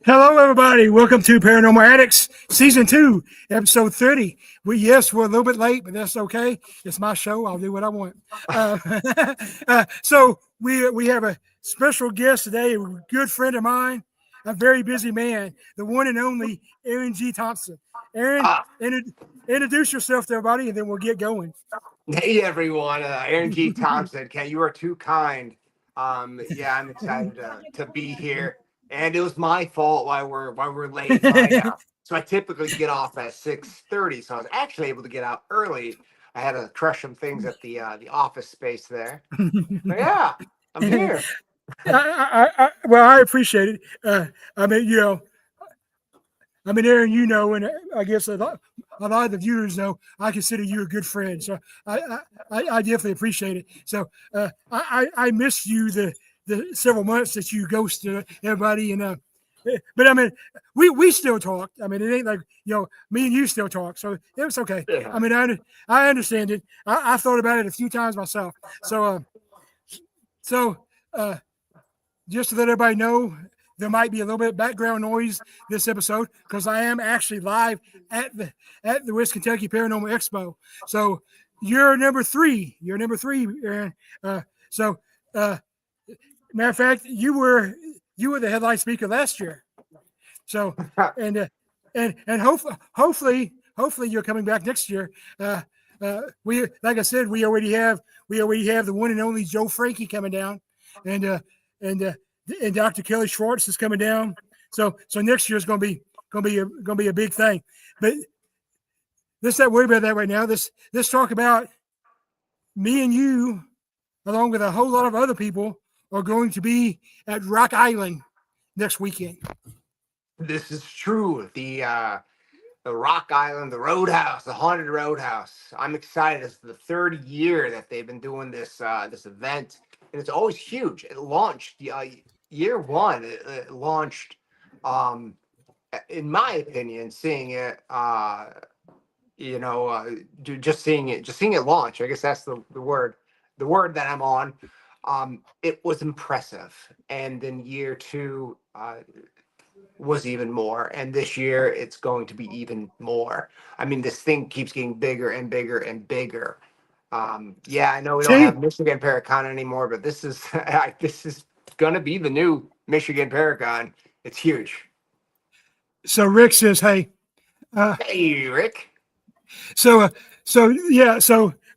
Hello, everybody. Welcome to Paranormal Addicts Season 2, Episode 30. We're a little bit late, but that's okay. It's my show. I'll do what I want. So we have a special guest today, a good friend of mine, a very busy man, the one and only Aaron G Thompson. Aaron, introduce yourself to everybody, and then we'll get going. Hey, everyone. Aaron G Thompson. Ken, you are too kind. I'm excited to be here. And it was my fault why we're late. So I typically get off at 6:30. So I was actually able to get out early. I had to crush some things at the office space there. But yeah, I'm here. I appreciate it. Aaron, and I guess a lot of the viewers know I consider you a good friend. So I definitely appreciate it. So I missed you the several months that you ghosted everybody, but we still talk. It ain't like me and you still talk, so it was okay. Yeah. I understand it. I thought about it a few times myself. So just to let everybody know, there might be a little bit of background noise this episode because I am actually live at the West Kentucky Paranormal Expo. So you're number three, Aaron. Matter of fact, you were the headline speaker last year. So and hopefully you're coming back next year. We like I said, we already have the one and only Joe Frankie coming down, and Dr. Kelly Schwartz is coming down. So next year is gonna be a big thing. But let's not worry about that right now. Let's talk about me and you, along with a whole lot of other people, are going to be at Rock Island next weekend. This is true. The Rock Island, the Roadhouse, the Haunted Roadhouse. I'm excited. It's the third year that they've been doing this event, and it's always huge. It launched year one. It launched, in my opinion, seeing it, just seeing it launch. I guess that's the word that I'm on. It was impressive, and then year two was even more, and this year it's going to be even more. This thing keeps getting bigger and bigger and bigger. I know we don't have Michigan Paracon anymore, but this is going to be the new Michigan Paracon. It's huge. So Rick says, "Hey, hey, Rick." So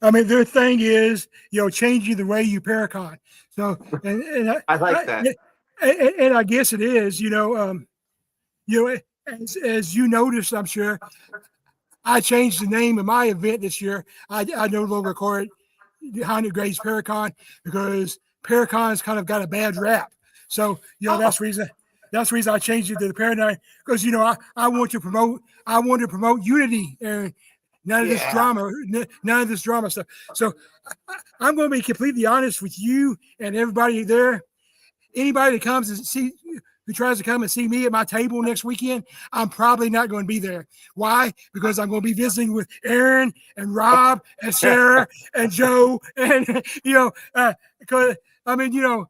their thing is, changing the way you Paracon. So, and I like that. And I guess it is, as you noticed, I'm sure, I changed the name of my event this year. I no longer call it 100 Grades Paracon because Paracon's kind of got a bad rap. So, that's the reason I changed it to the Paradigm because, I want to promote unity and none of this drama stuff. So I'm going to be completely honest with you and everybody there. Anybody that who tries to come and see me at my table next weekend, I'm probably not going to be there. Why? Because I'm going to be visiting with Aaron and Rob and Sarah and Joe and because I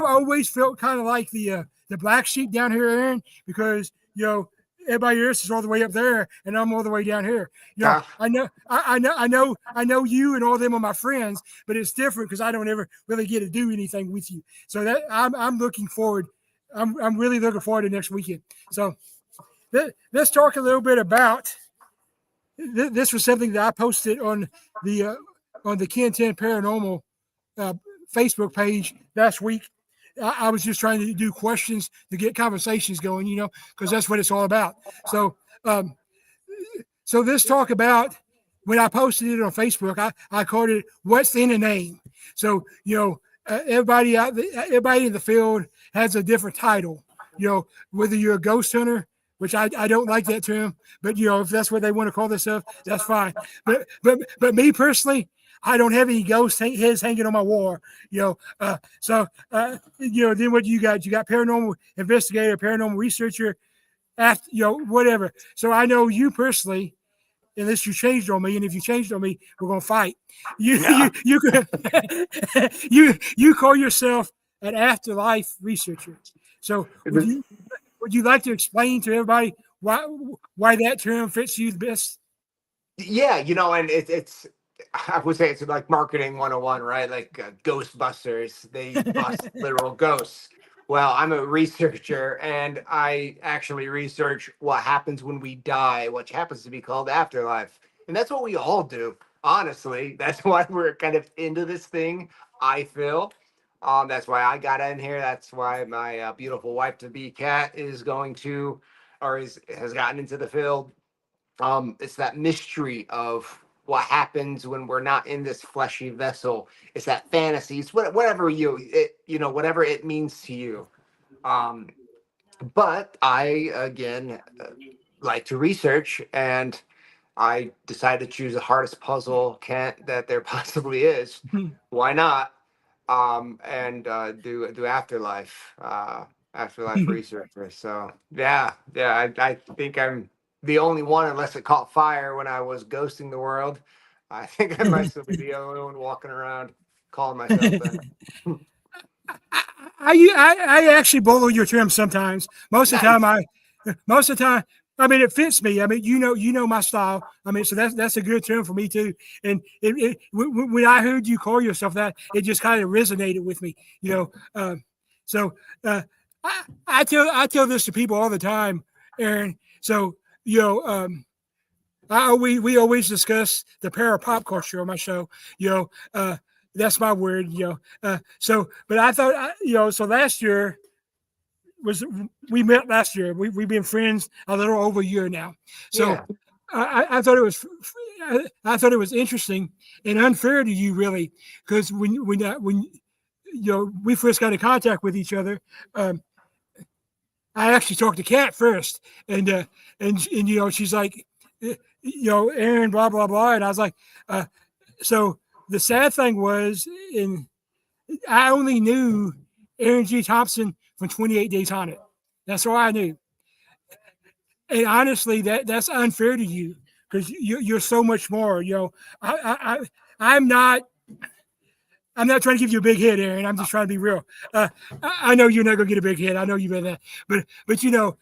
always felt kind of like the black sheep down here, Aaron, because everybody else is all the way up there, and I'm all the way down here. I know you and all them are my friends, but it's different because I don't ever really get to do anything with you. So that I'm looking forward. I'm really looking forward to next weekend. So let's talk a little bit about this. Was something that I posted on the Ken 10 Paranormal Facebook page last week. I was just trying to do questions to get conversations going, because that's what it's all about. So let's talk about when I posted it on Facebook. I called it "What's in a Name." So everybody in the field has a different title. Whether you're a ghost hunter, which I don't like that term, but if that's what they want to call themselves, that's fine. But me personally, I don't have any ghost heads hanging on my wall, then what you got? You got paranormal investigator, paranormal researcher, whatever. So I know you personally, unless you changed on me, and if you changed on me, we're gonna fight. You call yourself an afterlife researcher. So would would you like to explain to everybody why that term fits you the best? Yeah, and it's I would say it's like marketing 101, right? Like Ghostbusters, they bust literal ghosts. Well, I'm a researcher and I actually research what happens when we die, which happens to be called afterlife. And that's what we all do, honestly. That's why we're kind of into this thing, I feel. That's why I got in here. That's why my beautiful wife to be, Kat, is going to, or has gotten into the field. It's that mystery of what happens when we're not in this fleshy vessel. It's that fantasy. It's whatever whatever it means to you. Um, but I again like to research, and I decided to choose the hardest puzzle that there possibly is. Why not? And do afterlife research. So yeah. I think I'm the only one, unless it caught fire when I was ghosting the world. I think I might still be the only one walking around calling myself that. I actually borrow your term sometimes. Most of the time, I mean, it fits me. I mean, you know my style. I mean, so that's a good term for me too. And when I heard you call yourself that, it just kind of resonated with me. So I tell this to people all the time, Aaron. So we always discuss the power of pop culture on my show. That's my word. But I thought so last year. We met last year. We've been friends a little over a year now. So yeah. I thought it was interesting and unfair to you, really, because when we first got in contact with each other, I actually talked to Kat first, and she's like, Aaron, blah blah blah, and I was like, so the sad thing was, I only knew Aaron G Thompson from 28 Days Haunted. That's all I knew. And honestly, that's unfair to you because you're so much more. I'm not trying to give you a big hit, Aaron. I'm just trying to be real. I know you're not gonna get a big hit. I know you've been that, but you're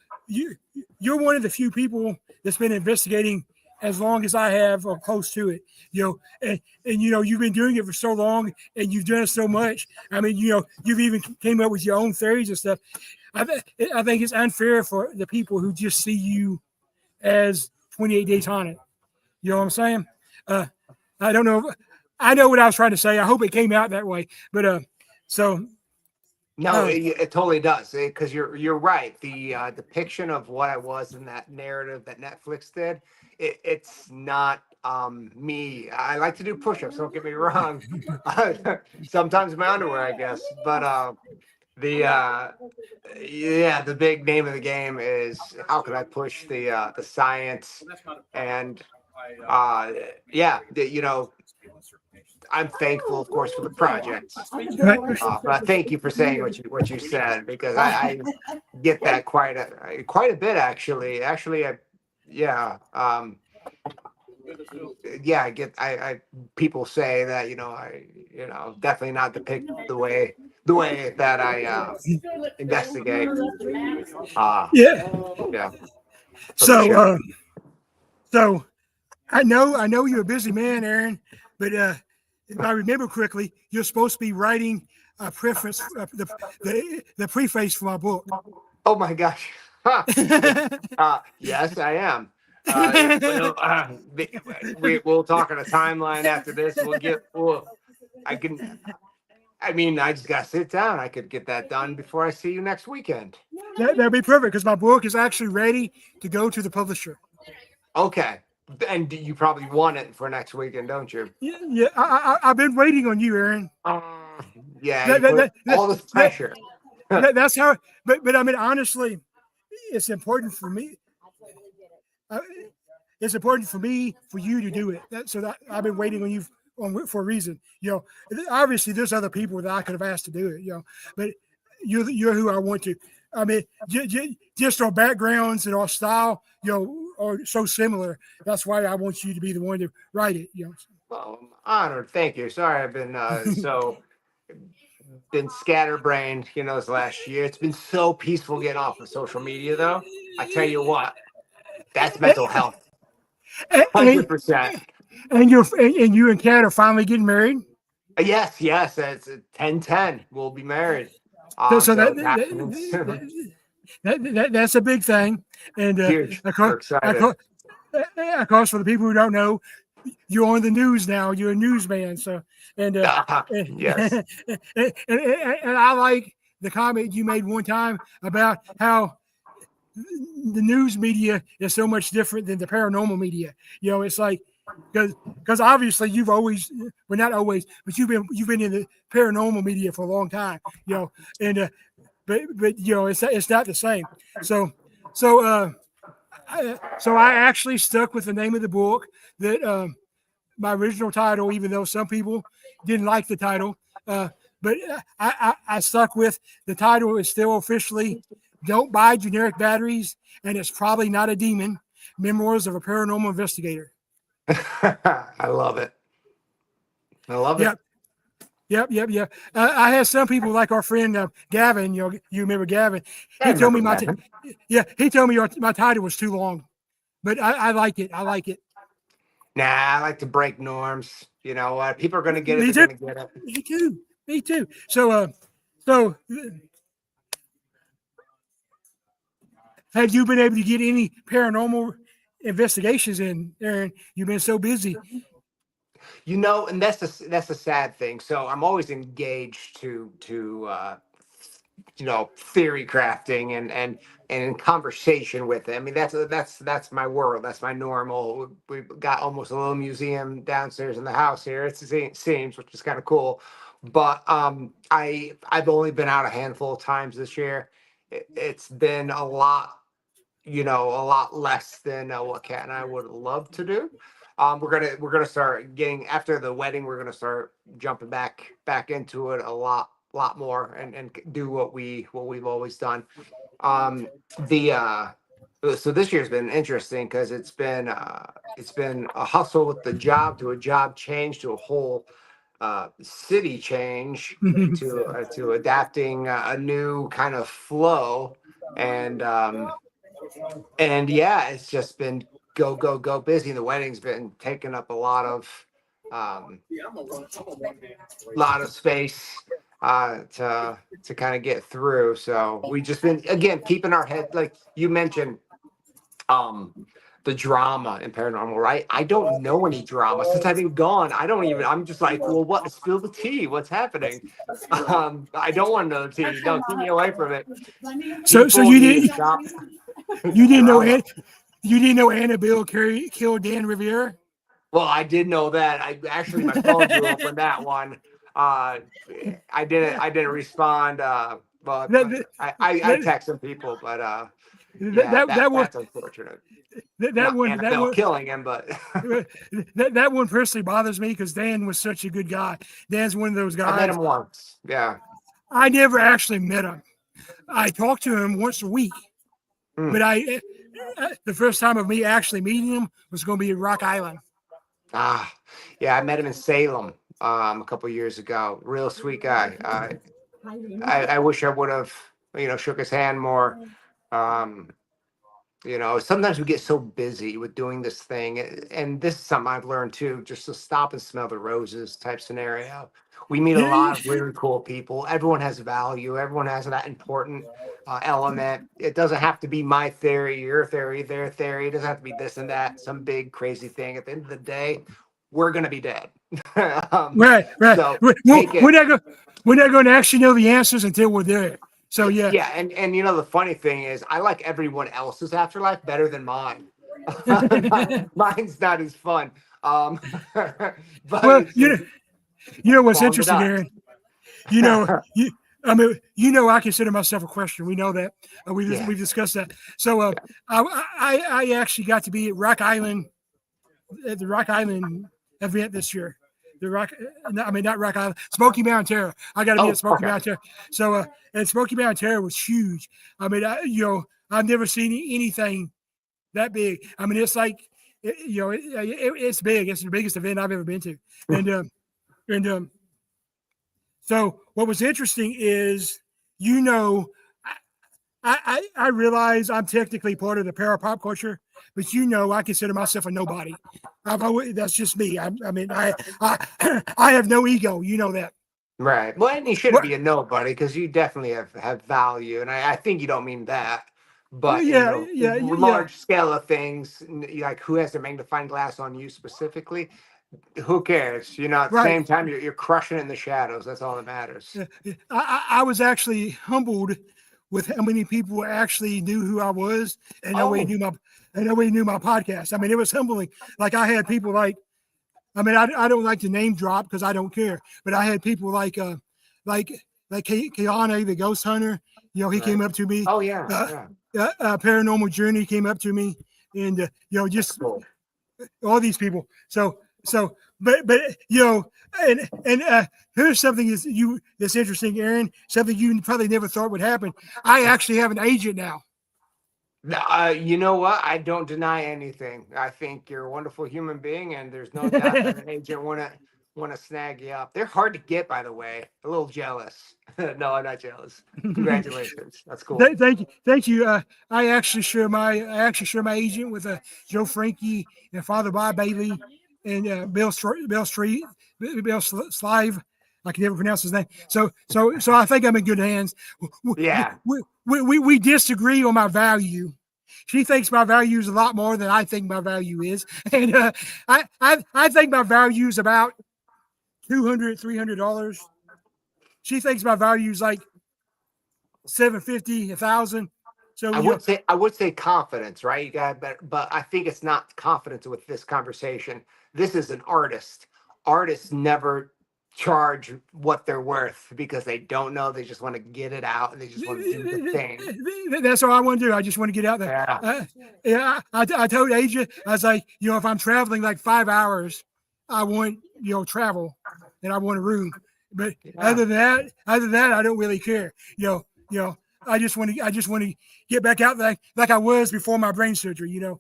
one of the few people that's been investigating as long as I have, or close to it, and you've been doing it for so long, and you've done it so much. I mean, you've even came up with your own theories and stuff. I think it's unfair for the people who just see you as 28 Days Haunted. You know what I'm saying? I don't know. I know what I was trying to say. I hope it came out that way. But so. No, it totally does, because you're right. The depiction of what I was in that narrative that Netflix did, it's not me. I like to do push-ups. Don't get me wrong. Sometimes in my underwear, I guess. But the big name of the game is how can I push the science and I'm thankful, of course, for the project. But thank you for saying what you said, because I get that quite a bit actually. I get people say that I definitely not depict the way that I investigate. Yeah. So so I know you're a busy man, Aaron, but if I remember correctly, you're supposed to be writing a preface, the preface for my book. Oh my gosh! Yes, I am. We'll talk on a timeline after this. I just gotta sit down. I could get that done before I see you next weekend. That'd be perfect, because my book is actually ready to go to the publisher. Okay. And you probably want it for next weekend, don't you? Yeah. I've been waiting on you, Aaron. Yeah, all this pressure. That's how. But I mean, honestly, it's important for me. It's important for me for you to do it. So I've been waiting on you for a reason. Obviously, there's other people that I could have asked to do it. But you're who I want to. I mean, just our backgrounds and our style, are so similar. That's why I want you to be the one to write it. Well, I'm honored. Thank you. Sorry, I've been so been scatterbrained, this last year. It's been so peaceful getting off of social media, though. I tell you what, that's mental health, And, 100%. and you and Kat are finally getting married. Yes, it's 10-10. We'll be married. So that's a big thing, and huge. We're excited. Of course, for the people who don't know, you're on the news now. You're a newsman, so Yes. And I like the comment you made one time about how the news media is so much different than the paranormal media. It's like because obviously you've always, well, not always, but you've been in the paranormal media for a long time. And but it's not the same. So I actually stuck with the name of the book that my original title, even though some people didn't like the title. But I stuck with the title is still officially Don't Buy Generic Batteries, and It's Probably Not a Demon, Memoirs of a Paranormal Investigator. I love it. Yep. I had some people like our friend Gavin. You remember Gavin? He told me my title was too long, but I like it. Nah, I like to break norms. You know what? People are going to get it. They're going to get it. Me too. So have you been able to get any paranormal investigations in, Aaron? You've been so busy. And that's a sad thing. So I'm always engaged to theory crafting and in conversation with it. I mean, that's my world. That's my normal. We've got almost a little museum downstairs in the house here. It seems, which is kind of cool. But I've only been out a handful of times this year. It's been a lot less than what Kat and I would love to do. We're gonna start getting after the wedding. We're gonna start jumping back into it a lot more and do what we've always done. So this year's been interesting because it's been a hustle with the job to a job change to a whole city change to adapting a new kind of flow and yeah, it's just been go busy. And the wedding's been taking up a lot of space to kind of get through. So we just been again keeping our head, like you mentioned, the drama in paranormal, right? I don't know any drama since I've been gone. I'm just like, well, what? Spill the tea. What's happening? I don't want to know the tea. Don't keep me away from it. So you didn't know Annabelle killed Dan Rivera? Well, I did know that. My phone blew up on that one. I didn't respond. But I text some people, but that's unfortunate. That one killing him, but that one personally bothers me because Dan was such a good guy. Dan's one of those guys. I met him once. Yeah. I never actually met him. I talked to him once a week, but the first time of me actually meeting him was going to be at Rock Island. Yeah, I met him in Salem a couple of years ago. Real sweet guy. I wish I would have, shook his hand more. Sometimes we get so busy with doing this thing, and this is something I've learned too, just to stop and smell the roses type scenario. We meet a lot of really cool people. Everyone has value. Everyone has that important element. It doesn't have to be my theory, your theory, their theory. It doesn't have to be this and that, some big crazy thing. At the end of the day, we're going to be dead. Right. So we're not going to actually know the answers until we're there. So yeah. Yeah, and the funny thing is, I like everyone else's afterlife better than mine. Mine's not as fun. But well, what's interesting, Aaron? I consider myself a Christian. We know that. We've discussed that. So I actually got to be at the Rock Island event this year. Not Rock Island, Smoky Mountain Terror. I got to be at Smoky Mountain Terror. So, and Smoky Mountain Terror was huge. I've never seen anything that big. I mean, it's like, it's big. It's the biggest event I've ever been to. And So what was interesting is, you know, I realize I'm technically part of the para pop culture, but you know, I consider myself a nobody. That's just me. I mean, I have no ego. You know that. Right. Well, and you shouldn't What? be a nobody because you definitely have value, and I think you don't mean that. But in Yeah, the yeah. large scale of things, like who has the magnifying glass on you specifically, who cares? You know, at the Right. same time, you're crushing it in the shadows. That's all that matters. I was actually humbled with how many people actually knew who I was, and nobody Oh, knew my podcast. I mean, it was humbling. Like I had people like, I mean, I don't like to name drop because I don't care, but I had people like Keanu, the ghost hunter. You know, he right. came up to me. Oh, yeah, Uh, yeah. Paranormal Journey came up to me, and you know, That's just cool. all these people. So, but you know, and here's something that's interesting, Aaron. Something you probably never thought would happen. I actually have an agent now. You know what? I don't deny anything. I think you're a wonderful human being, and there's no doubt that an agent want to snag you up. They're hard to get, by the way. A little jealous. No, I'm not jealous. Congratulations. That's cool. Thank you. I actually share my agent with Joe Frankie and Father Bob Bailey and Bill Street, Bill Slive. I can never pronounce his name. So I think I'm in good hands. Yeah. We disagree on my value. She thinks my value is a lot more than I think my value is, and I think my value is about $200-$300. She thinks my value is like $750, $1,000. So I would say confidence, right? You got better, but I think it's not confidence with this conversation. This is an artist. Artists never charge what they're worth because they don't know. They just want to get it out and they just want to do the thing. That's all I want to do. I just want to get out there. Yeah. Yeah, I told Asia, I was like, you know, if I'm traveling like 5 hours, I want, you know, travel and I want a room. But other than that, I don't really care. You know, I just want to get back out like I was before my brain surgery. I'm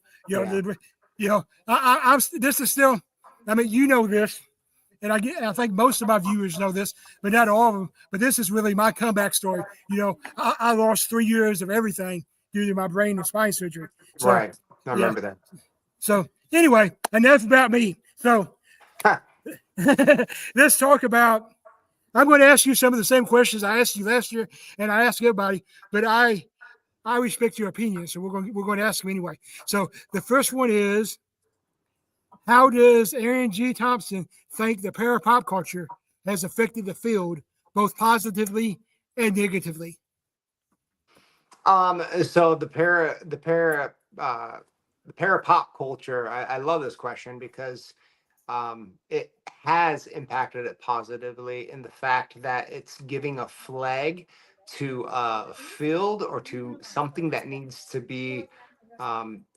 this is still. I mean, you know this, and I think most of my viewers know this, but not all of them. But this is really my comeback story. You know, I lost 3 years of everything due to my brain and spine surgery. So, right. I remember that. So anyway, enough about me. So let's talk about. I'm going to ask you some of the same questions I asked you last year, and I asked everybody. But I respect your opinion, so we're going to ask them anyway. So the first one is, how does Aaron G Thompson think the para pop culture has affected the field both positively and negatively? So the para pop culture. I love this question because it has impacted it positively in the fact that it's giving a flag to a field or to something that needs to be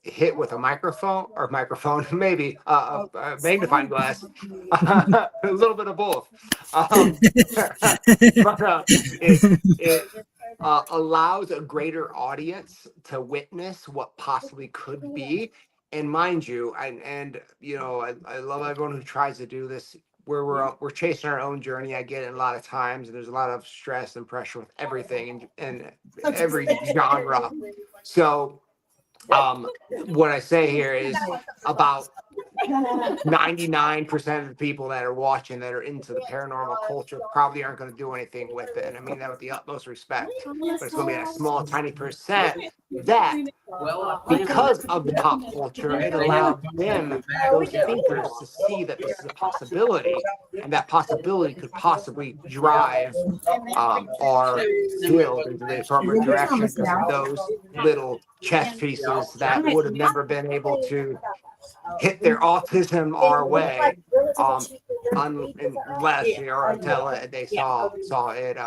hit with a microphone, maybe a magnifying glass, a little bit of both. But it allows a greater audience to witness what possibly could be. And mind you, and you know, I love everyone who tries to do this. Where we're chasing our own journey. I get it a lot of times, and there's a lot of stress and pressure with everything and every genre. So what I say here is about 99% of the people that are watching that are into the paranormal culture probably aren't going to do anything with it. And I mean that with the utmost respect. But it's going to be a small, tiny percent that, because of the pop culture, it allowed them, those thinkers, to see that this is a possibility, and that possibility could possibly drive our field into the affirmative direction because of those little chess pieces that would have never been able to hit their autism our way, unless or until they saw it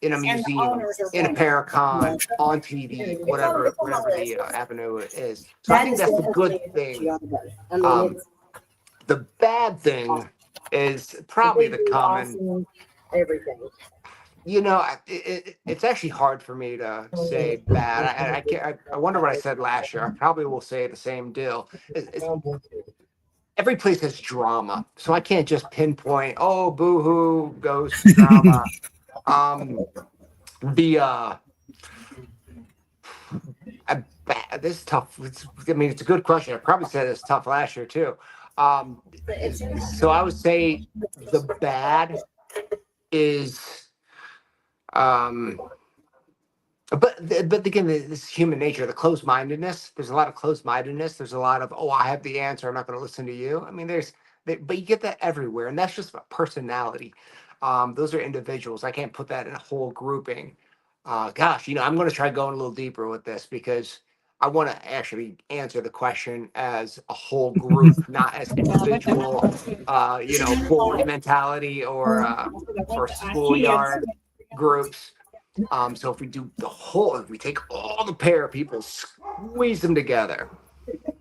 in a museum, in a Paracon, on TV, whatever the avenue is. So I think that's a good thing. The bad thing is probably the common. You know, it's actually hard for me to say bad. I wonder what I said last year. I probably will say the same deal. every place has drama, so I can't just pinpoint. Oh, boo-hoo, ghost drama. The this is tough. It's a good question. I probably said it's tough last year too. So I would say the bad is, but again, this is human nature, the closed-mindedness. There's a lot of closed-mindedness. There's a lot of, oh, I have the answer, I'm not going to listen to you. I mean, but you get that everywhere, and that's just a personality. Those are individuals. I can't put that in a whole grouping. Gosh, I'm going to try going a little deeper with this because I want to actually answer the question as a whole group, not as individual, forward mentality or schoolyard groups. So if we do if we take all the pair of people, squeeze them together.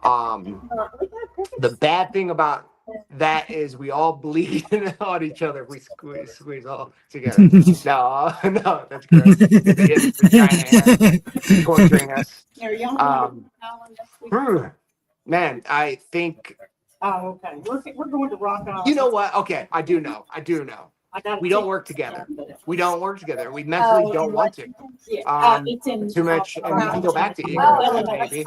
The bad thing about that is we all bleed on each other if we squeeze all together. No, that's gross. It's the giant hand torturing us. Man, I think. Oh, okay. We're going to rock on. You know what? Okay, I do know. We don't work together. We mentally don't want to. Too much, and we can go back to ego, maybe.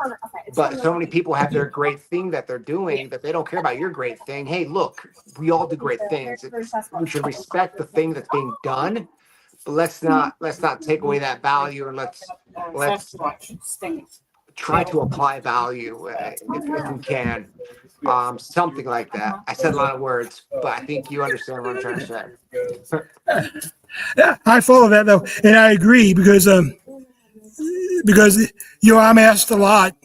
But so many people have their great thing that they're doing that they don't care about your great thing. Hey, look, we all do great things. We should respect the thing that's being done, but let's not take away that value, and let's try to apply value if we can. Something like that. I said a lot of words, but I think you understand what I'm trying to say. Yeah, I follow that though, and I agree because I'm asked a lot,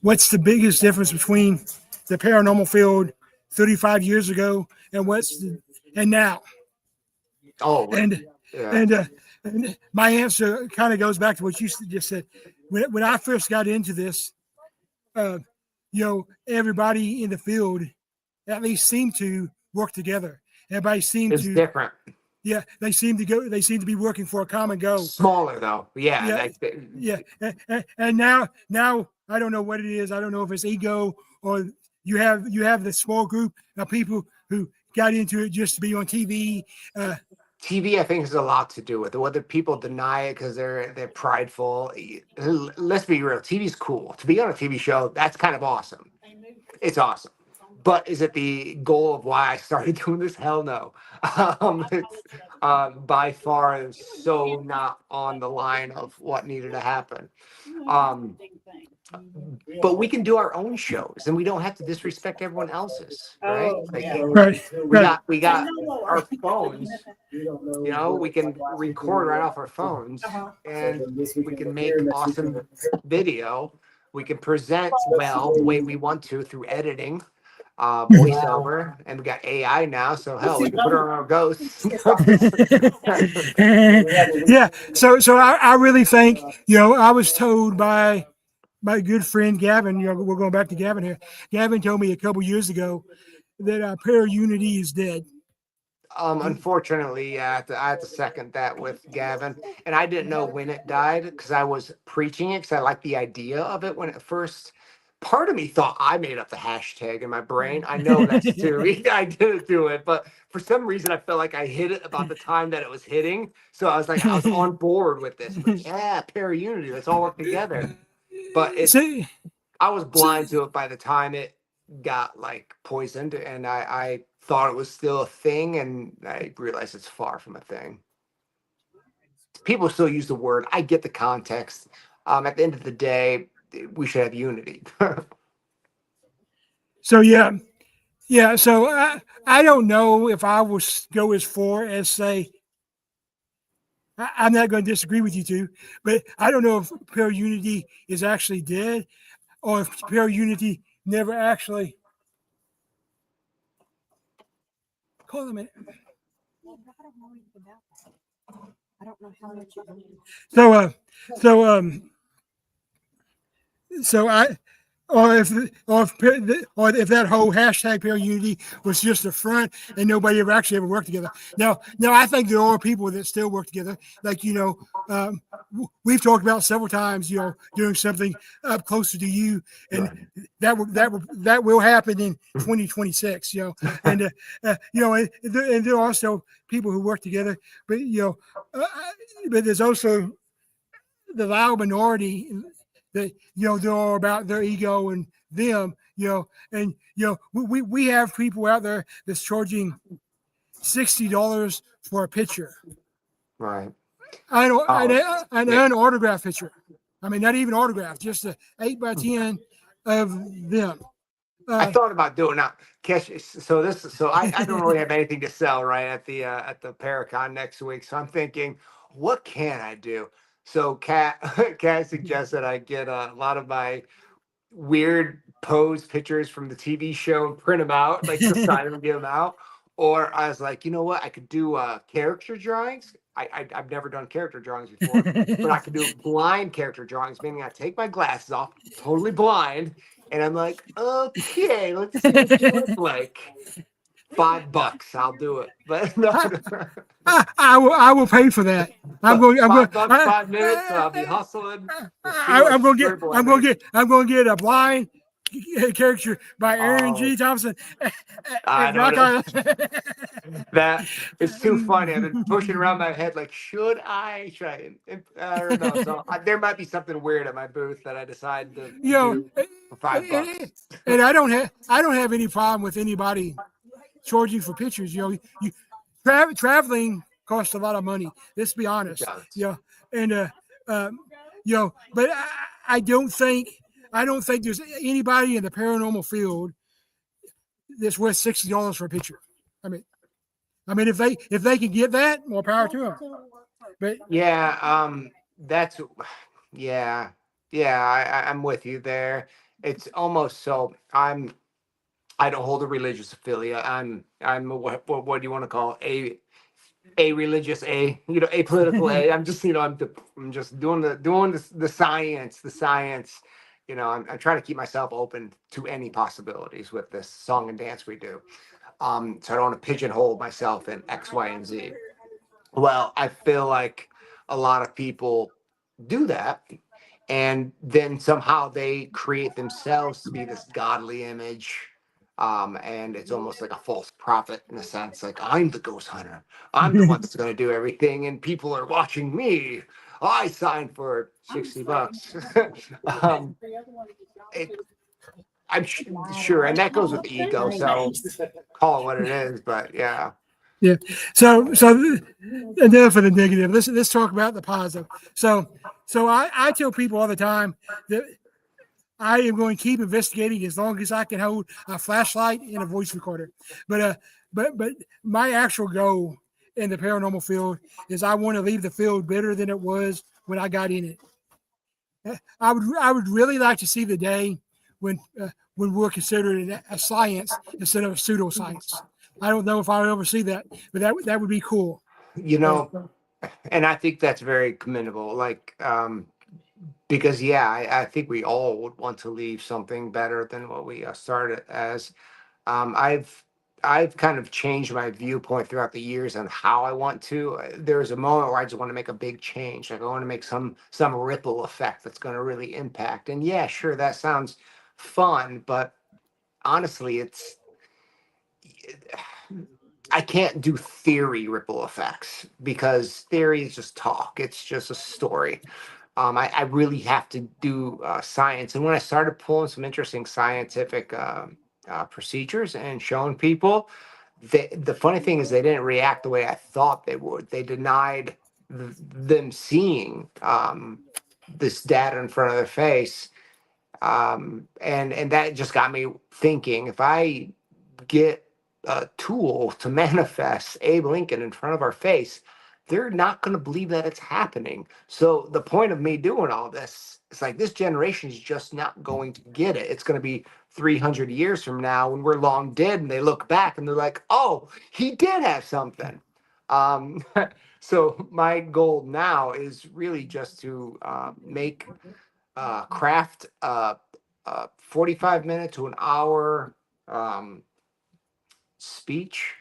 what's the biggest difference between the paranormal field 35 years ago and and now? Oh, and my answer kind of goes back to what you just said. When I first got into this, everybody in the field at least seemed to work together. Everybody seemed it's different. Yeah, they seem to be working for a common goal. Smaller though, yeah. And now I don't know what it is. I don't know if it's ego or you have this small group of people who got into it just to be on TV. TV, I think, has a lot to do with it. Whether people deny it because they're prideful. Let's be real. TV's cool. To be on a TV show, that's kind of awesome. It's awesome. But is it the goal of why I started doing this? Hell no. It's by far so not on the line of what needed to happen. But we can do our own shows, and we don't have to disrespect everyone else's, right? We got our phones. We can record right off our phones, and we can make awesome video. We can present well the way we want to through editing. Voiceover, and we got AI now, so hell, we can put her on our ghosts. Yeah, so I really think, I was told by my good friend Gavin, we're going back to Gavin here. Gavin told me a couple years ago that para-unity is dead. Unfortunately, I had to second that with Gavin, and I didn't know when it died because I was preaching it because I liked the idea of it when it first. Part of me thought I made up the hashtag in my brain. I know that's true. I didn't do it, but for some reason I felt like I hit it about the time that it was hitting. So I was on board with this. Like, yeah, para-unity, let's all work together. But I was blind to it by the time it got poisoned, and I thought it was still a thing, and I realized it's far from a thing. People still use the word. I get the context. At the end of the day, we should have unity. So yeah. So I don't know if I will go as far as say. I'm not going to disagree with you two, but I don't know if para-unity is actually dead, or if para-unity never actually. Hold a minute. I don't know how much. So or if that whole hashtag Pale Unity was just the front and nobody ever worked together. Now, I think there are people that still work together. Like we've talked about several times. Doing something up closer to you, and that will happen in 2026. And there are also people who work together, but but there's also the loud minority that they're all about their ego and them, and we have people out there that's charging $60 for a picture, Right? An autograph picture. I mean, not even autograph, just a 8x10 of them. I thought about doing that. So I don't really have anything to sell right at the Paracon next week. So I'm thinking, what can I do? So Kat suggested I get a lot of my weird pose pictures from the TV show and print them out, like sign them and give them out. Or I was like, you know what? I could do character drawings. I've never done character drawings before, but I could do blind character drawings, meaning I take my glasses off, totally blind, and I'm like, okay, let's see what you look like. $5, I'll do it. But no, I will pay for that. I'm going. $5, 5 minutes. I'll be hustling. I'm going to get a blind character by Aaron G Thompson. I don't know. That is too funny. I've been pushing around my head like, should I try? I don't know. So there might be something weird at my booth that I decide to do for $5. And I don't have any problem with anybody charging for pictures. Traveling costs a lot of money. Let's be honest. And but I don't think there's anybody in the paranormal field that's worth $60 for a picture. I mean, if they can get that, more power to them. But I'm with you there. It's almost so I don't hold a religious affiliate. I'm what do you want to call a religious a political I'm just I'm just doing the science. I'm trying to keep myself open to any possibilities with this song and dance we do. So I don't want to pigeonhole myself in X, Y, and Z. Well, I feel like a lot of people do that, and then somehow they create themselves to be this godly image. And it's almost like a false prophet in a sense, like I'm the ghost hunter. I'm the one that's going to do everything, and people are watching me. I signed for $60. I'm sure, and that goes with the ego. So call it what it is, but yeah. So enough of the negative. Let's talk about the positive. So I tell people all the time that I am going to keep investigating as long as I can hold a flashlight and a voice recorder. But my actual goal in the paranormal field is I want to leave the field better than it was when I got in it. I would really like to see the day when we're considered a science instead of a pseudoscience. I don't know if I'll ever see that, but that would be cool. And I think that's very commendable. Like, because I think we all would want to leave something better than what we started as. I've kind of changed my viewpoint throughout the years on how I want to. There's a moment where I just want to make a big change. Like I want to make some ripple effect that's going to really impact. And yeah, sure, that sounds fun, but honestly, I can't do theory ripple effects because theory is just talk. It's just a story. I really have to do science. And when I started pulling some interesting scientific procedures and showing people, the funny thing is they didn't react the way I thought they would. They denied them seeing this data in front of their face. And that just got me thinking, if I get a tool to manifest Abe Lincoln in front of our face, they're not going to believe that it's happening. So the point of me doing all this, it's like this generation is just not going to get it. It's going to be 300 years from now when we're long dead and they look back and they're like, oh, he did have something. So my goal now is really just to craft 45 minute to an hour speech,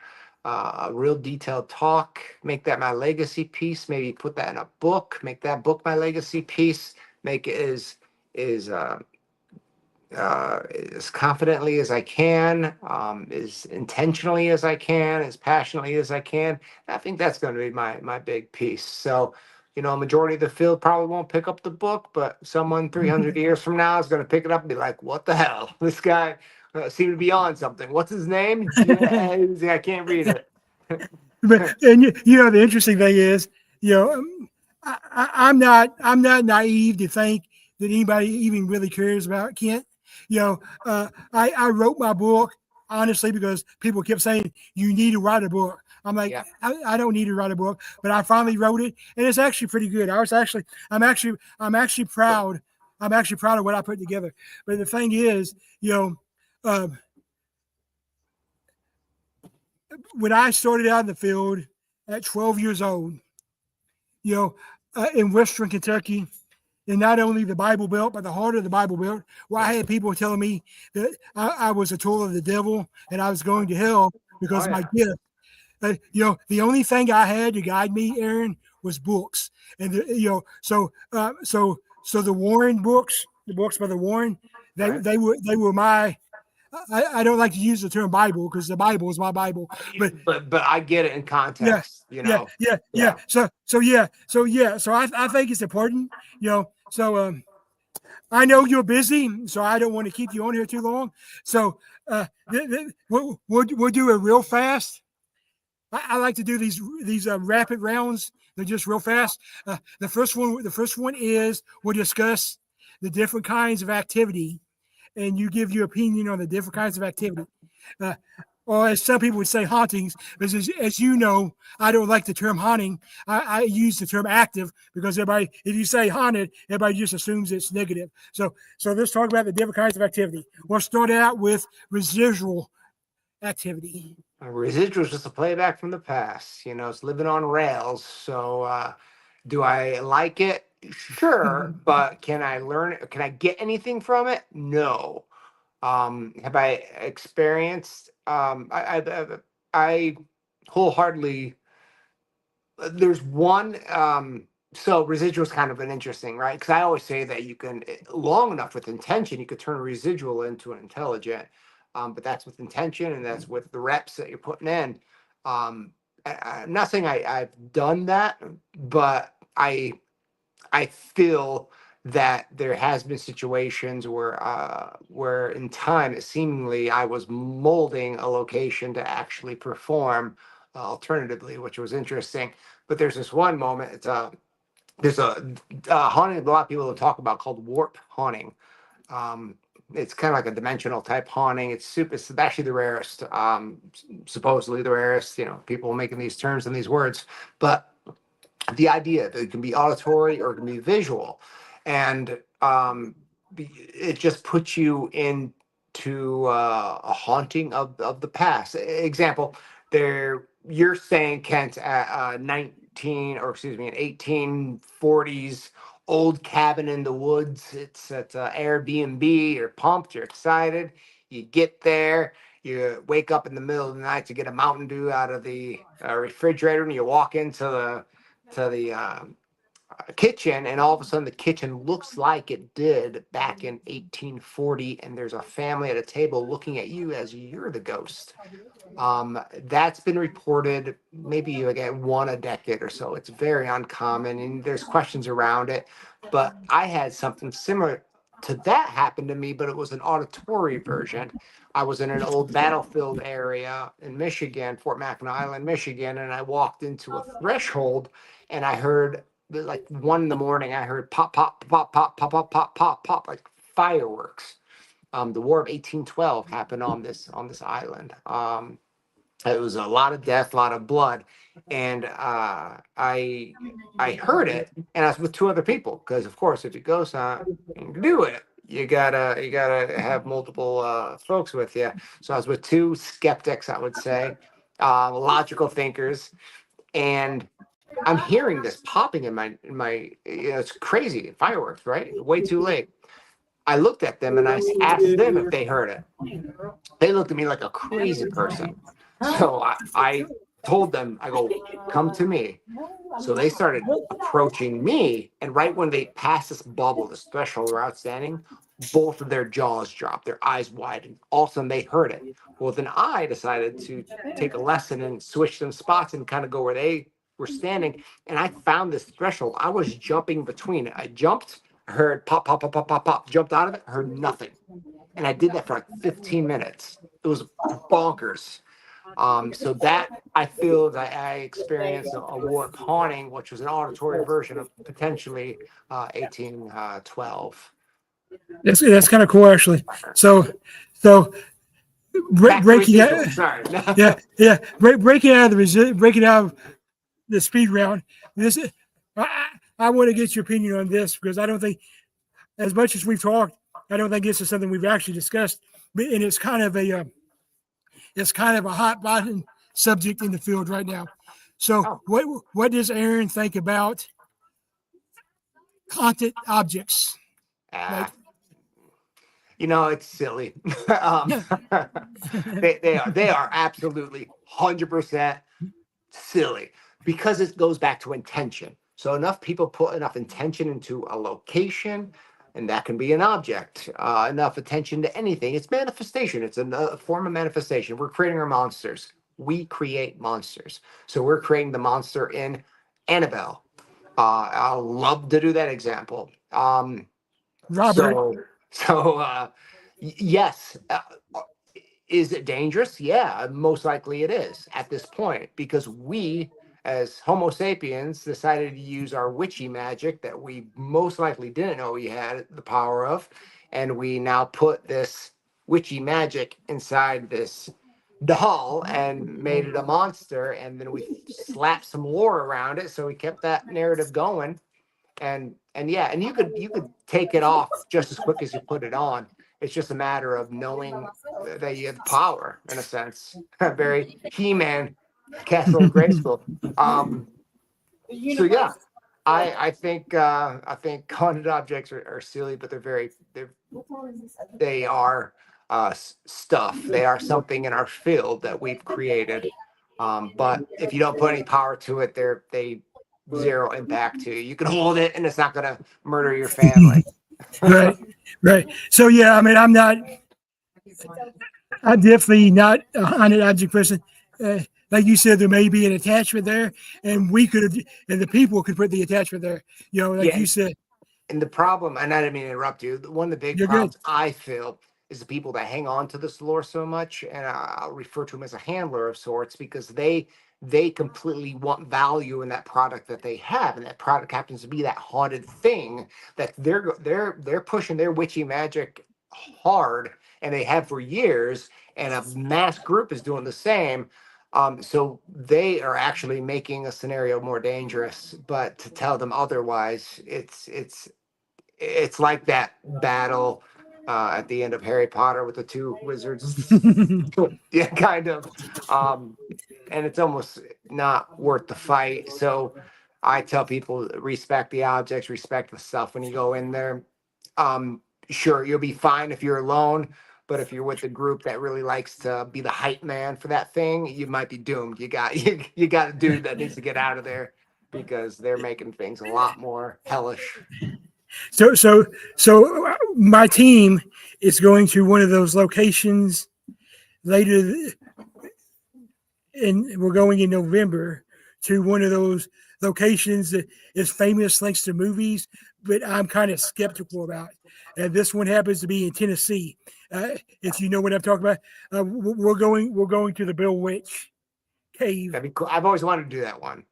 a real detailed talk, make that my legacy piece, maybe put that in a book, make that book my legacy piece, make it as confidently as I can, as intentionally as I can, as passionately as I can. I think that's going to be my big piece. So, majority of the field probably won't pick up the book, but someone 300 years from now is going to pick it up and be like, "What the hell? This guy seemed to be on something. What's his name? I can't read it." But and the interesting thing is, I'm not naive to think that anybody even really cares about Kent. I wrote my book honestly because people kept saying you need to write a book. I'm like, Yeah. I don't need to write a book, but I finally wrote it, and it's actually pretty good. I'm actually proud. I'm actually proud of what I put together. But the thing is, when I started out in the field at 12 years old, in Western Kentucky, in not only the Bible Belt, but the heart of the Bible Belt, where I had people telling me that I was a tool of the devil and I was going to hell because of my gift. The only thing I had to guide me, Aaron, was books. And so the Warren books, the books by the Warren, they were my. I don't like to use the term Bible because the Bible is my Bible, but I get it in context. Yeah. So I think it's important. So I know you're busy, so I don't want to keep you on here too long. So we'll do it real fast. I like to do these rapid rounds. They're just real fast. The first one is we'll discuss the different kinds of activity, and you give your opinion on the different kinds of activity. Or as some people would say, hauntings. Because as you know, I don't like the term haunting. I use the term active because if you say haunted, everybody just assumes it's negative. So let's talk about the different kinds of activity. We'll start out with residual activity. Residual is just a playback from the past. It's living on rails. So do I like it? Sure. But can I learn it? Can I get anything from it? No. Have I experienced? I wholeheartedly. There's one. So residual is kind of an interesting, right? Because I always say that you can, long enough with intention, you could turn a residual into an intelligent. But that's with intention, and that's with the reps that you're putting in. I'm not saying I've done that, but I feel that there has been situations where in time, seemingly I was molding a location to actually perform alternatively, which was interesting. But there's this one moment. There's a haunting a lot of people talk about called warp haunting. It's kind of like a dimensional type haunting. It's actually the rarest, supposedly the rarest. People making these terms and these words, but the idea that it can be auditory or it can be visual, and it just puts you into a haunting of the past. Example, you're saying, Kent, at 1840s old cabin in the woods. It's at Airbnb. You're pumped. You're excited. You get there. You wake up in the middle of the night to get a Mountain Dew out of the refrigerator, and you walk into the kitchen, and all of a sudden the kitchen looks like it did back in 1840, and there's a family at a table looking at you as you're the ghost. That's been reported maybe again one a decade or so. It's very uncommon, and there's questions around it. But I had something similar to that happen to me, but it was an auditory version. I was in an old battlefield area in Michigan, Fort Mackinac Island, Michigan, and I walked into a threshold, and I heard, like 1 a.m, I heard pop, pop, pop, pop, pop, pop, pop, pop, pop, like fireworks. The War of 1812 happened on this island. It was a lot of death, a lot of blood, and I heard it, and I was with two other people because, of course, if you go do it, you gotta have multiple folks with you. So I was with two skeptics, I would say, logical thinkers, and I'm hearing this popping in my. It's crazy, fireworks, right? Way too late. I looked at them and I asked them if they heard it. They looked at me like a crazy person. So I told them, I go, come to me. So they started approaching me. And right when they passed this bubble, this threshold were outstanding, both of their jaws dropped, their eyes widened. All of a sudden they heard it. Well, then I decided to take a lesson and switch some spots and kind of go where they were standing. And I found this threshold. I was jumping between it. I jumped, heard pop, pop, pop, pop, pop, pop, jumped out of it, heard nothing. And I did that for like 15 minutes. It was bonkers. So that I feel that I experienced a warped haunting, which was an auditory version of potentially 1812. That's kind of cool, actually. So breaking out. Sorry. Breaking out of breaking out of the speed round. This I want to get your opinion on this because I don't think, as much as we've talked, I don't think this is something we've actually discussed. And it's kind of a hot button subject in the field right now. So what does Aaron think about haunted objects? It's silly. They are absolutely 100% silly because it goes back to intention. So enough people put enough intention into a location, and that can be an object, enough attention to anything. It's manifestation. It's a form of manifestation. We're creating our monsters. We create monsters. So we're creating the monster in Annabelle. I love to do that example. Robert. Yes. Is it dangerous? Yeah, most likely it is at this point because we, as Homo sapiens, decided to use our witchy magic that we most likely didn't know we had the power of. And we now put this witchy magic inside this doll and made it a monster. And then we slapped some lore around it. So we kept that narrative going. And you could take it off just as quick as you put it on. It's just a matter of knowing that you have power, in a sense. Very He-Man, Castle Grayskull. I think haunted objects are silly, but they are stuff. They are something in our field that we've created. But if you don't put any power to it, they zero impact to you. You can hold it, and it's not going to murder your family. Right. So yeah, I mean, I'm definitely not a haunted object person. Like you said, there may be an attachment there, and the people could put the attachment there. You said. And the problem, and I didn't mean to interrupt you. One of the big problems I feel is the people that hang on to this lore so much, and I'll refer to them as a handler of sorts because they completely want value in that product that they have, and that product happens to be that haunted thing that they're pushing their witchy magic hard, and they have for years, and a mass group is doing the same. So they are actually making a scenario more dangerous. But to tell them otherwise, it's like that battle at the end of Harry Potter with the two wizards. Yeah, kind of. And it's almost not worth the fight. So I tell people, respect the objects, respect the stuff when you go in there. Sure, you'll be fine if you're alone. But if you're with a group that really likes to be the hype man for that thing, you might be doomed. You got a dude that needs to get out of there because they're making things a lot more hellish. So my team is going to one of those locations later, and we're going in November to one of those locations that is famous thanks to movies, but I'm kind of skeptical about. And this one happens to be in Tennessee. If you know what I'm talking about, we're going to the Bill Witch Cave. That'd be cool. I've always wanted to do that one.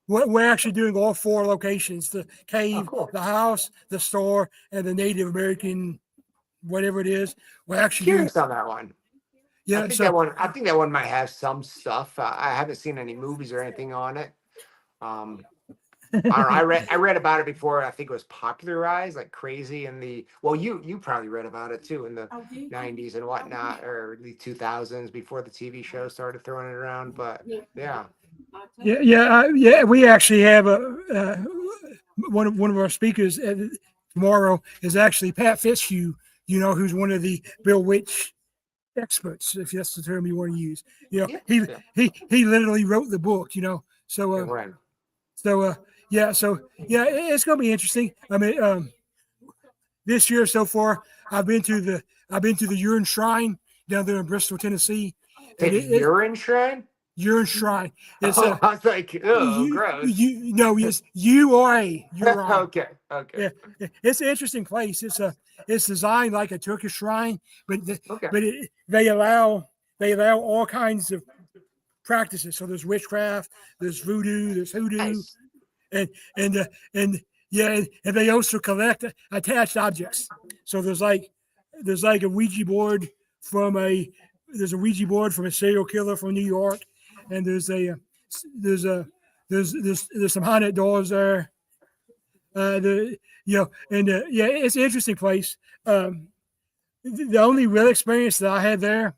We're actually doing all 4 locations: the cave, the house, the store, and the Native American, whatever it is. We're actually curious on that one. Yeah, I think that one might have some stuff. I haven't seen any movies or anything on it. I don't know. I read about it before. I think it was popularized like crazy in the. Well, you probably read about it too in the 90s and whatnot, or the 2000s before the TV show started throwing it around. But yeah. Yeah. We actually have one of our speakers tomorrow is actually Pat Fitzhugh who's one of the Bill Witch experts, if that's the term you want to use. Yeah. He literally wrote the book. So Right. so it's gonna be interesting. I mean, this year so far, I've been to the Urine Shrine down there in Bristol, Tennessee. The urine shrine? Urine Shrine. It's I was like, oh, gross. Yes, URA. Okay. Yeah, it's an interesting place. It's designed like a Turkish shrine, but they allow all kinds of practices. So there's witchcraft, there's voodoo, there's hoodoo, Nice. and they also collect attached objects. So there's like a Ouija board from a serial killer from New York, and there's some haunted doors there. It's an interesting place. The only real experience that I had there,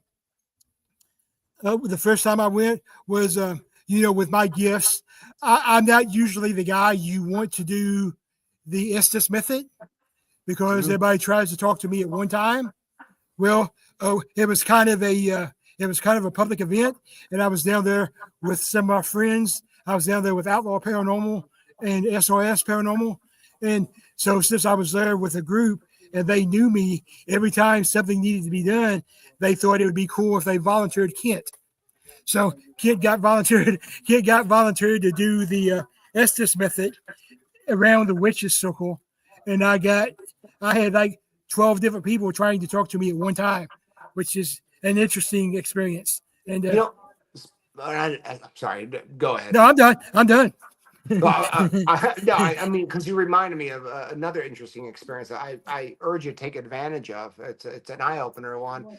the first time I went was, with my gifts. I'm not usually the guy you want to do the Estes method because everybody tries to talk to me at one time. Well, it was kind of a public event, and I was down there with some of my friends. I was down there with Outlaw Paranormal and SOS Paranormal, and so since I was there with a group and they knew me, every time something needed to be done, they thought it would be cool if they volunteered Kent. So Kent got volunteered to do the Estes method around the witches circle, and I had like 12 different people trying to talk to me at one time, which is an interesting experience. And I'm sorry, go ahead. No, I'm done. I mean, because you reminded me of another interesting experience that I urge you to take advantage of. It's an eye opener one.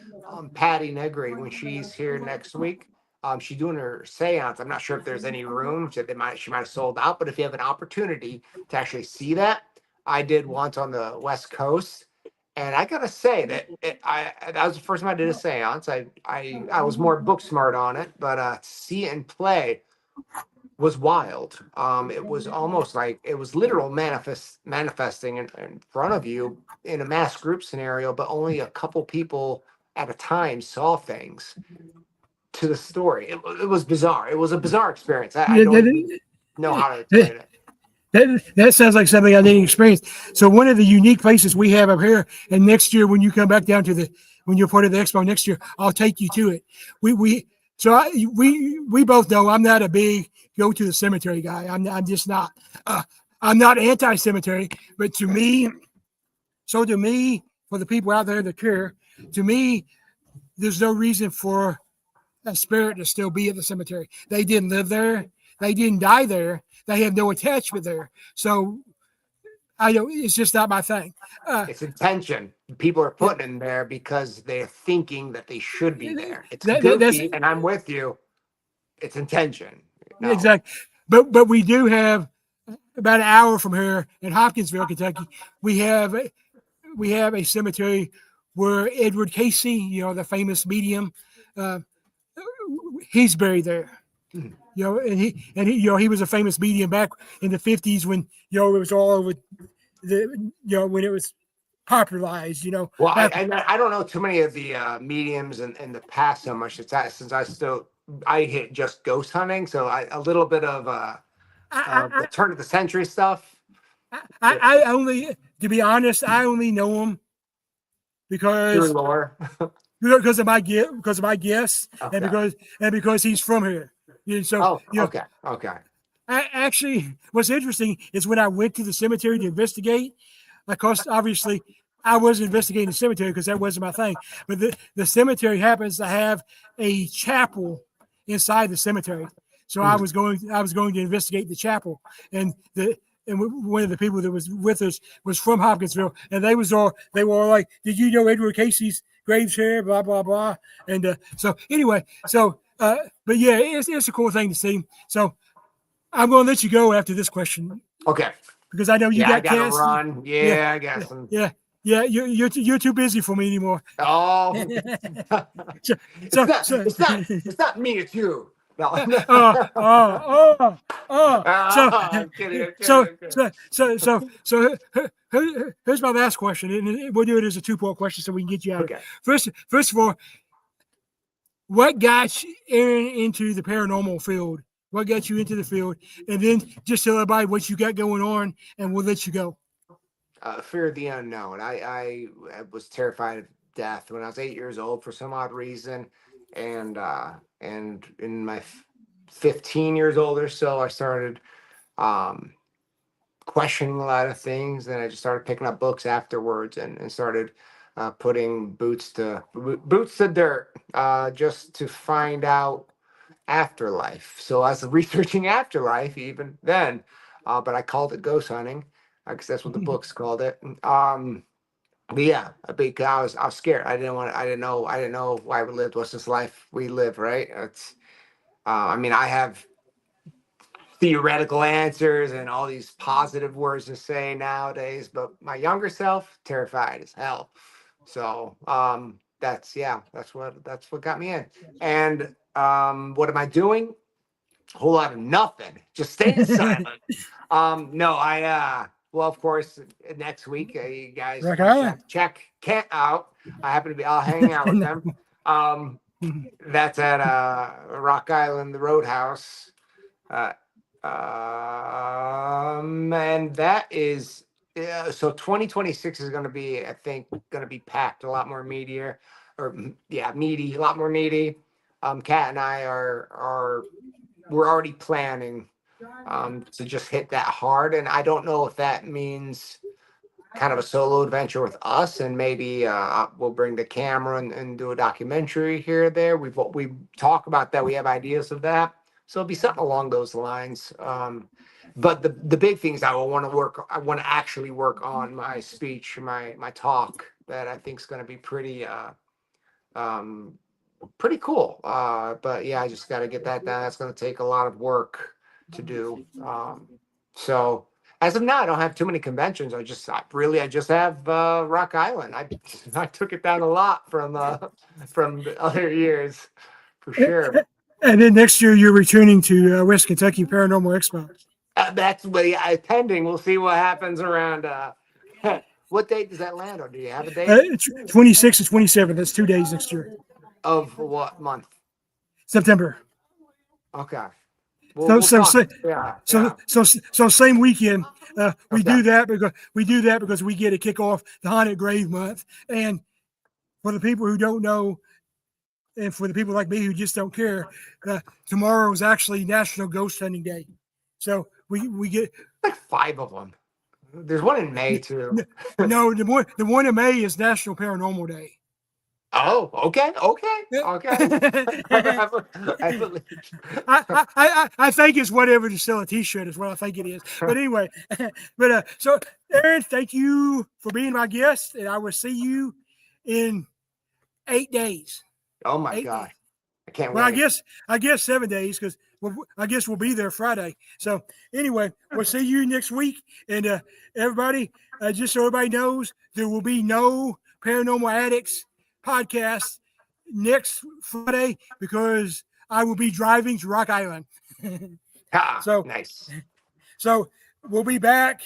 Patty Negri, when she's here next week, she's doing her seance. I'm not sure if there's any room. She might have sold out, but if you have an opportunity to actually see that, I did once on the West Coast. And I gotta say that that was the first time I did a seance. I was more book smart on it, but see it and play was wild. It was almost like it was literal manifesting in front of you in a mass group scenario, but only a couple people at a time saw things to the story. It was bizarre. It was a bizarre experience. I don't know how to explain it. That sounds like something I didn't experience. So one of the unique places we have up here, and next year when you come back down to when you're part of the expo next year, I'll take you to it. We both know I'm not a big go to the cemetery guy. I'm just not. I'm not anti-cemetery, but to me, for the people out there that care, to me, there's no reason for a spirit to still be at the cemetery. They didn't live there. They didn't die there. They have no attachment there. So it's just not my thing. It's intention. People are putting in there because they're thinking that they should be there. It's goofy, and I'm with you. It's intention. No. Exactly. But we do have about an hour from here in Hopkinsville, Kentucky. We have a cemetery where Edward Casey, the famous medium, he's buried there. Mm-hmm. He was a famous medium back in the 50s when it was all over when it was popularized. Well, I don't know too many of the mediums in the past so much. Since I hit just ghost hunting, so a little bit of the turn of the century stuff. I only, to be honest, I only know him because of my guess, okay. and because he's from here. Okay. Actually, what's interesting is when I went to the cemetery to investigate, because obviously I wasn't investigating the cemetery because that wasn't my thing. But the cemetery happens to have a chapel inside the cemetery, so I was going to investigate the chapel, and one of the people that was with us was from Hopkinsville, and they were all like, "Did you know Edward Casey's grave's here?" Blah blah blah, and so anyway, but yeah, it's a cool thing to see. So I'm going to let you go after this question. Okay. Because I know you got to run. Yeah, I guess. Yeah. You're too busy for me anymore. Oh. It's not me. It's you. No. here's my last question, and we'll do it as a 2-part question so we can get you out. Okay. First of all, what got you into the paranormal field? What got you into the field? And then just tell everybody what you got going on, and we'll let you go. Fear of the unknown. I was terrified of death when I was 8 years old for some odd reason, and in my 15 years old or so, I started questioning a lot of things, and I just started picking up books afterwards, and started putting boots to dirt, just to find out afterlife. So I was researching afterlife even then, but I called it ghost hunting because that's what the books called it. But yeah, because I was scared. I didn't know why we lived. What's this life we live, right? It's I mean, I have theoretical answers and all these positive words to say nowadays, but my younger self, terrified as hell. So that's what got me in. And what am I doing? A whole lot of nothing. Just staying silent. No, well, of course, next week you guys check Kent out. I'll hang out with them. That's at Rock Island, the Roadhouse. And that is so 2026 is going to be, I think, going to be packed, a lot more meaty, a lot more meaty. Kat and I we're already planning to just hit that hard, and I don't know if that means kind of a solo adventure with us, and maybe we'll bring the camera and do a documentary here or there. We talk about that. We have ideas of that. So it'll be something along those lines. But the big things I want to actually work on my speech, my talk, that I think is going to be pretty cool. But yeah, I just got to get that done. That's going to take a lot of work to do. So as of now, I don't have too many conventions. I just have Rock Island. I took it down a lot from the other years, for sure. And then next year, you're returning to West Kentucky Paranormal Expo. That's pending. We'll see what happens around. What date does that land on? Do you have a date? 26 and 27. That's 2 days next year. Of what month? September. Okay. So same weekend. We do that because we get to kick off the Haunted Grave Month. And for the people who don't know, and for the people like me who just don't care, tomorrow is actually National Ghost Hunting Day. So we get like 5 of them. There's one in May too. No, the one in May is National Paranormal Day. Oh, okay. I think it's whatever to sell a T-shirt is what I think it is. But anyway, so Aaron, thank you for being my guest, and I will see you in 8 days. Oh my God. I can't wait. Well, I guess 7 days, because I guess we'll be there Friday. So anyway, we'll see you next week. And everybody, just so everybody knows, there will be no Paranormal Addicts Podcast next Friday because I will be driving to Rock Island. So nice. So we'll be back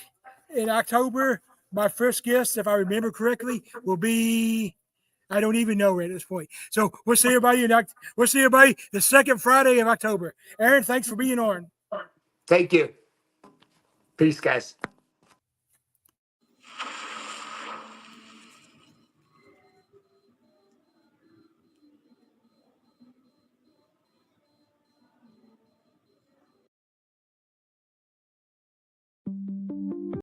in October. My first guest, if I remember correctly, will be, I don't even know at this point. So we'll see everybody the second Friday of October. Aaron, thanks for being on. Thank you. Peace, guys.